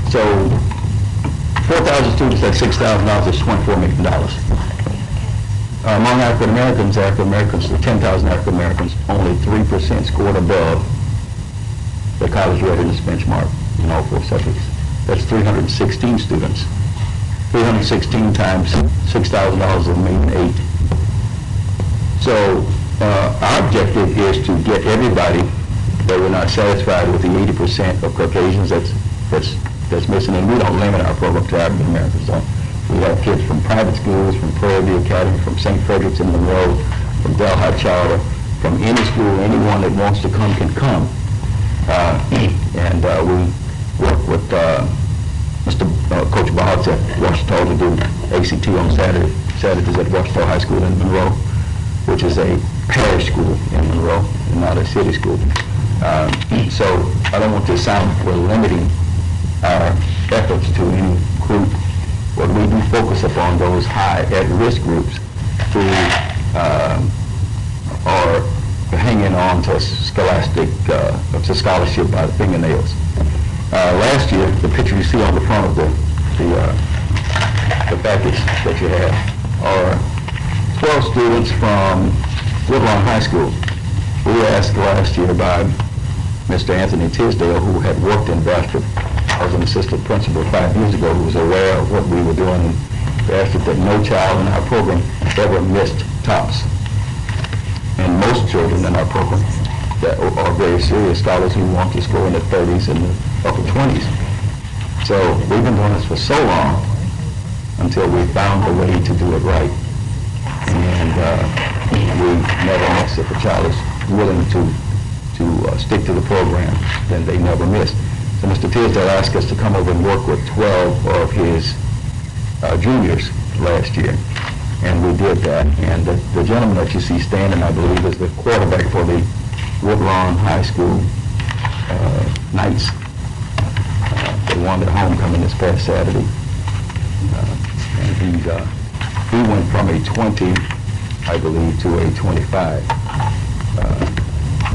So 4,000 students at $6,000 is $24 million. Among African Americans, the 10,000 African Americans, only 3% scored above the college readiness benchmark in all 4 subjects. That's 316 students. 316 times $6,000 will mean 8. So our objective is to get everybody that we're not satisfied with the 80% of Caucasians that's missing, and we don't limit our program to African Americans. So we have kids from private schools, from Prairie View Academy, from St. Frederick's in Monroe, from Delhi Charter, from any school, anyone that wants to come can come. And we work with Coach Boggs at Washita to do ACT on Saturdays at Washita High School in Monroe, which is a parish school in Monroe and not a city school. So I don't want to sound we're limiting our efforts to any group, but we do focus upon those high at-risk groups who are hanging on to to scholarship by the fingernails. Last year, the picture you see on the front of the package that you have are 12 students from Woodlawn High School. We were asked last year by Mr. Anthony Tisdale, who had worked in Bastrop. I was an assistant principal 5 years ago, who was aware of what we were doing. We asked that no child in our program ever missed TOPS. And most children in our program that are very serious scholars who want to score in the 30s and the upper 20s. So we've been doing this for so long until we found a way to do it right. And we never miss. If a child is willing to stick to the program, then they never miss. So Mr. Tisdale asked us to come over and work with 12 of his juniors last year. And we did that. And the gentleman that you see standing, I believe, is the quarterback for the Woodlawn High School Knights. They won their homecoming this past Saturday. And he went from a 20, I believe, to a 25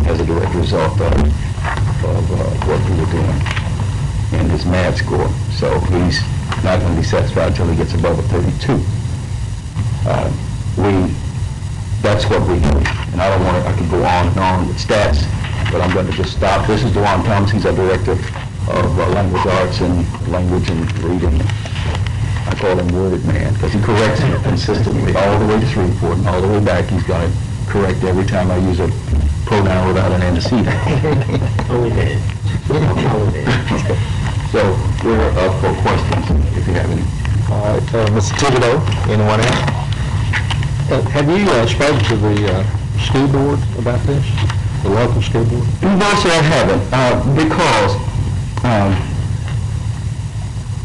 as a direct result of what we were doing in his math score. So he's not going to be satisfied until he gets above a 32. That's what we do. And I could go on and on with stats, but I'm going to just stop. This is Dewan Thomas. He's our director of language arts and language and reading. I call him Worded Man because he corrects me consistently all the way to Shreveport and all the way back. He's going to correct every time I use a pronoun without an antecedent. Only that. Okay. So we're up for questions if you have any. All right, Mr. Thibodeau, anyone else? Have you spoken to the school board about this, the local school board? No, sir, I haven't, because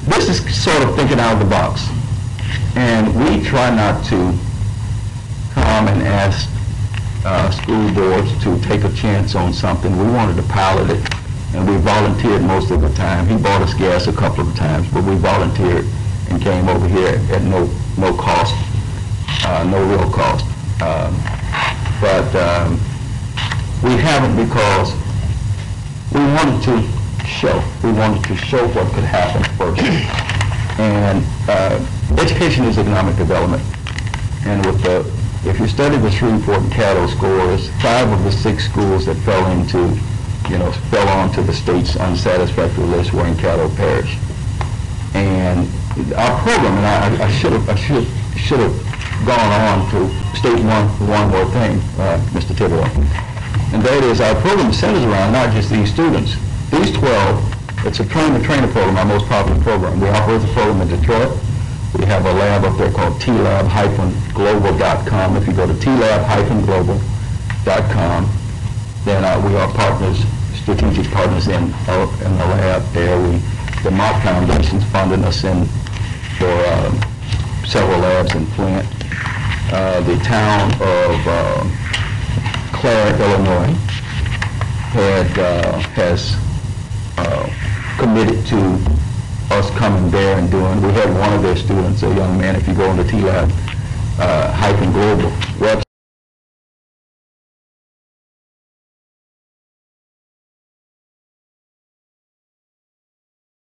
this is sort of thinking out of the box. And we try not to come and ask school boards to take a chance on something. We wanted to pilot it, and we volunteered most of the time. He bought us gas a couple of times, but we volunteered and came over here at no cost. No real cost. But we haven't because we wanted to show. We wanted to show what could happen first. And education is economic development. And if you study the Shreveport and Caddo scores, 5 of the 6 schools that fell onto the state's unsatisfactory list were in Caddo Parish. And our program, and I should have gone on to state one more thing, Mr. Thibodeau, and that is our program centers around not just these students. These 12, it's a train-the-trainer program, our most popular program. We operate the program in Detroit. We have a lab up there called tlab-global.com. If you go to tlab-global.com, then we are partners, strategic partners in the lab there. The Mott Foundation's funding us for several labs in Flint. The town of Clare, Illinois, has committed to us coming there and doing. We had one of their students, a young man. If you go on the TLab-Global website.